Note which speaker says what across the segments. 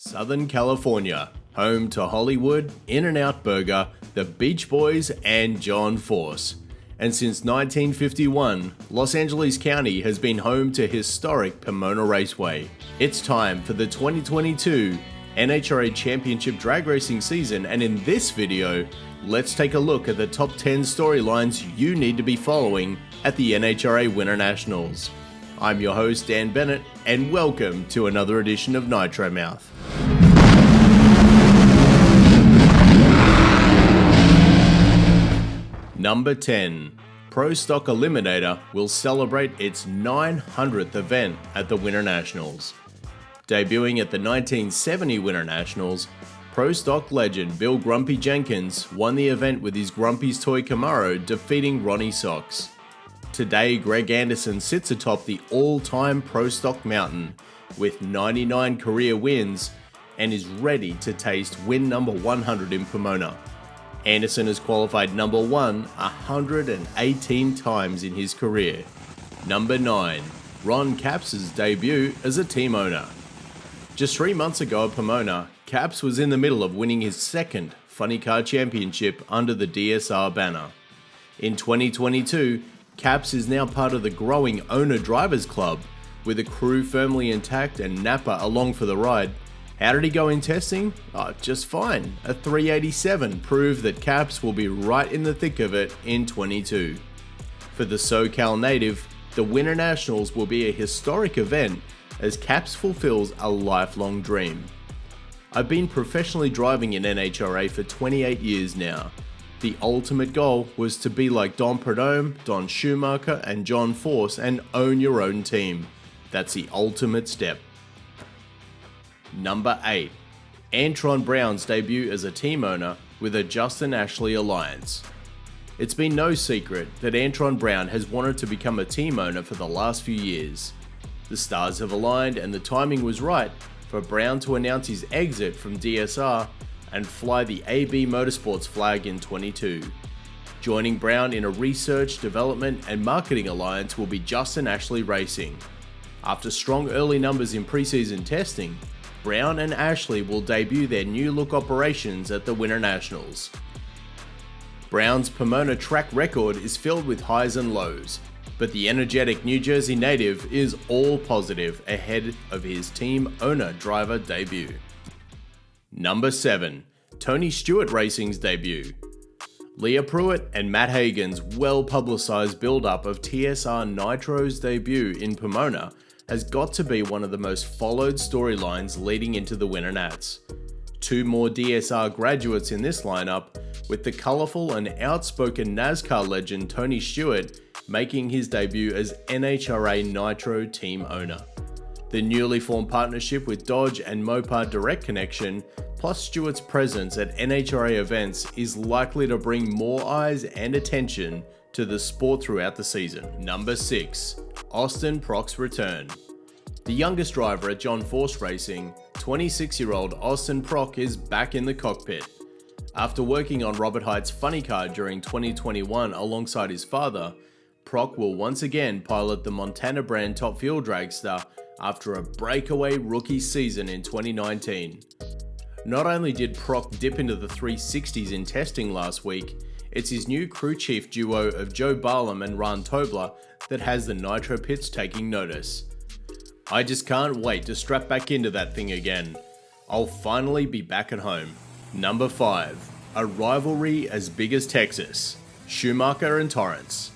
Speaker 1: Southern California, home to Hollywood, In-N-Out Burger, the Beach Boys, and John Force. And since 1951, Los Angeles County has been home to historic Pomona Raceway. It's time for the 2022 NHRA Championship drag racing season, and in this video, let's take a look at the top 10 storylines you need to be following at the NHRA Winternationals. I'm your host, Dan Bennett, and welcome to another edition of Nitro Mouth. Number 10. Pro Stock Eliminator will celebrate its 900th event at the Winternationals. Debuting at the 1970 Winternationals, Pro Stock legend Bill Grumpy Jenkins won the event with his Grumpy's Toy Camaro, defeating Ronnie Sox. Today, Greg Anderson sits atop the all-time Pro Stock mountain with 99 career wins and is ready to taste win number 100 in Pomona. Anderson has qualified number 1 118 times in his career. Number 9. Ron Capps' debut as a team owner. Just 3 months ago at Pomona, Capps was in the middle of winning his second Funny Car Championship under the DSR banner. In 2022, Capps is now part of the growing Owner Drivers Club, with a crew firmly intact and Napa along for the ride. How did he go in testing? Oh, just fine. A 387 proved that Capps will be right in the thick of it in 22. For the SoCal native, the Winternationals will be a historic event as Capps fulfills a lifelong dream. I've been professionally driving in NHRA for 28 years now. The ultimate goal was to be like Don Prudhomme, Don Schumacher and John Force and own your own team. That's the ultimate step. Number 8. Antron Brown's debut as a team owner with a Justin Ashley alliance. It's been no secret that Antron Brown has wanted to become a team owner for the last few years. The stars have aligned and the timing was right for Brown to announce his exit from DSR and fly the AB Motorsports flag in 22. Joining Brown in a research, development and marketing alliance will be Justin Ashley Racing. After strong early numbers in preseason testing, Brown and Ashley will debut their new look operations at the Winternationals. Brown's Pomona track record is filled with highs and lows, but the energetic New Jersey native is all positive ahead of his team owner-driver debut. Number 7. Tony Stewart Racing's debut. Leah Pruitt and Matt Hagan's well-publicised build-up of TSR Nitro's debut in Pomona has got to be one of the most followed storylines leading into the Winternats. 2 more DSR graduates in this lineup, with the colourful and outspoken NASCAR legend Tony Stewart making his debut as NHRA Nitro team owner. The newly formed partnership with Dodge and Mopar Direct Connection, plus Stewart's presence at NHRA events, is likely to bring more eyes and attention to the sport throughout the season. Number 6. Austin PROCK'S return. The youngest driver at John Force Racing, 26-year-old Austin PROCK is back in the cockpit. After working on Robert Height's Funny Car during 2021 alongside his father, PROCK will once again pilot the Montana brand Top Fuel dragster after a breakaway rookie season in 2019. Not only did PROCK dip into the 360s in testing last week, it's his new crew chief duo of Joe Barlam and Ron Tobler that has the Nitro pits taking notice. I just can't wait to strap back into that thing again. I'll finally be back at home. Number 5. A rivalry as big as Texas. Schumacher and TORRENCE.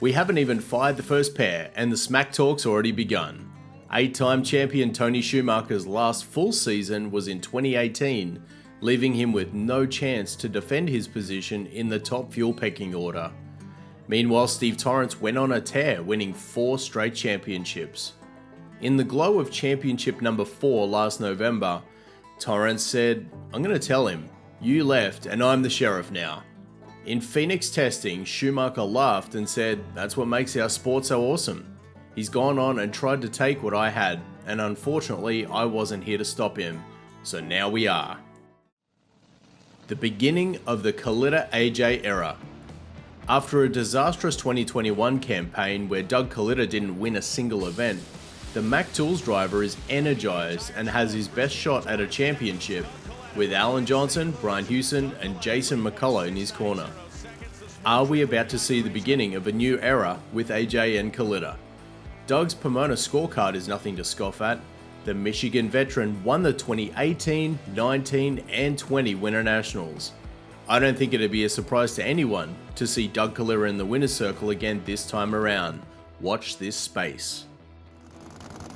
Speaker 1: We haven't even fired the first pair and the smack talk's already begun. 8-time champion Tony Schumacher's last full season was in 2018, leaving him with no chance to defend his position in the top fuel pecking order. Meanwhile, Steve Torrence went on a tear, winning 4 straight championships. In the glow of championship number 4 last November, Torrence said, "I'm going to tell him, you left and I'm the sheriff now." In Phoenix testing, Schumacher laughed and said, "That's what makes our sport so awesome. He's gone on and tried to take what I had, and unfortunately I wasn't here to stop him, so now we are." The beginning of the Kalitta AJ era. After a disastrous 2021 campaign where Doug Kalitta didn't win a single event, The Mac Tools driver is energized and has his best shot at a championship with Alan Johnson, Brian Hewson and Jason McCullough in his corner. Are we about to see the beginning of a new era with AJ and Kalitta? Doug's Pomona scorecard is nothing to scoff at. The Michigan veteran won the 2018, 19 and 20 Winternationals. I don't think it'd be a surprise to anyone to see Doug Kalitta in the winner's circle again this time around. Watch this space.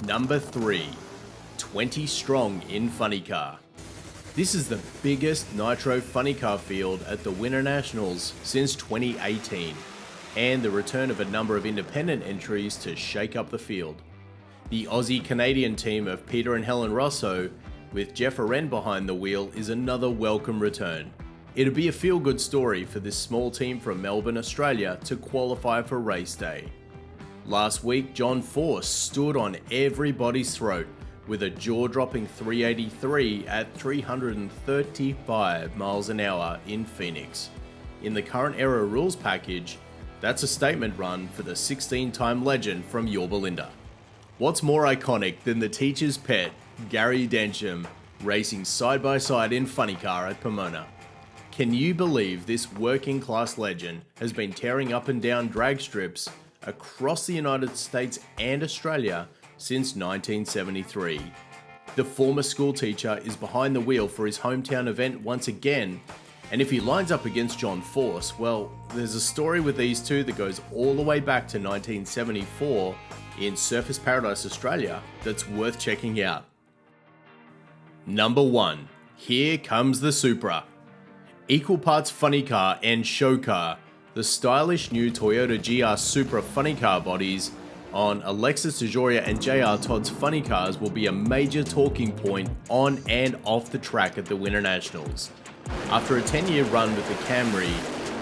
Speaker 1: Number 3. 20 strong in funny car. This is the biggest Nitro funny car field at the Winternationals since 2018, and the return of a number of independent entries to shake up the field. The Aussie-Canadian team of Peter and Helen Rosso, with Jeff Aren behind the wheel, is another welcome return. It'll be a feel-good story for this small team from Melbourne, Australia to qualify for race day. Last week, John Force stood on everybody's throat with a jaw-dropping 383 at 335 miles an hour in Phoenix. In the current era rules package, that's a statement run for the 16-time legend from Yorba Linda. What's more iconic than the teacher's pet, Gary Densham, racing side-by-side in funny car at Pomona? Can you believe this working-class legend has been tearing up and down drag strips across the United States and Australia since 1973. The former school teacher is behind the wheel for his hometown event once again, and if he lines up against John Force, well, there's a story with these two that goes all the way back to 1974 in Surfers Paradise, Australia, that's worth checking out. Number 1. Here comes the Supra. Equal parts funny car and show car, the stylish new Toyota GR Supra funny car bodies on Alexis DeJoria and JR Todd's funny cars will be a major talking point on and off the track at the Winternationals. After a 10-year run with the Camry,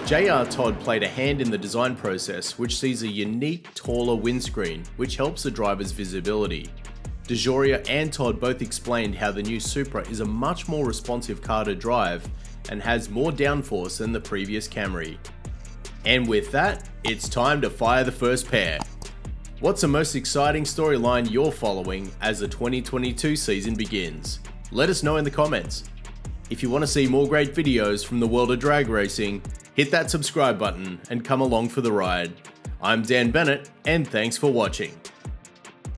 Speaker 1: JR Todd played a hand in the design process, which sees a unique, taller windscreen, which helps the driver's visibility. DeJoria and Todd both explained how the new Supra is a much more responsive car to drive and has more downforce than the previous Camry. And with that, it's time to fire the first pair. What's the most exciting storyline you're following as the 2022 season begins? Let us know in the comments. If you want to see more great videos from the world of drag racing, hit that subscribe button and come along for the ride. I'm Dan Bennett, and thanks for watching.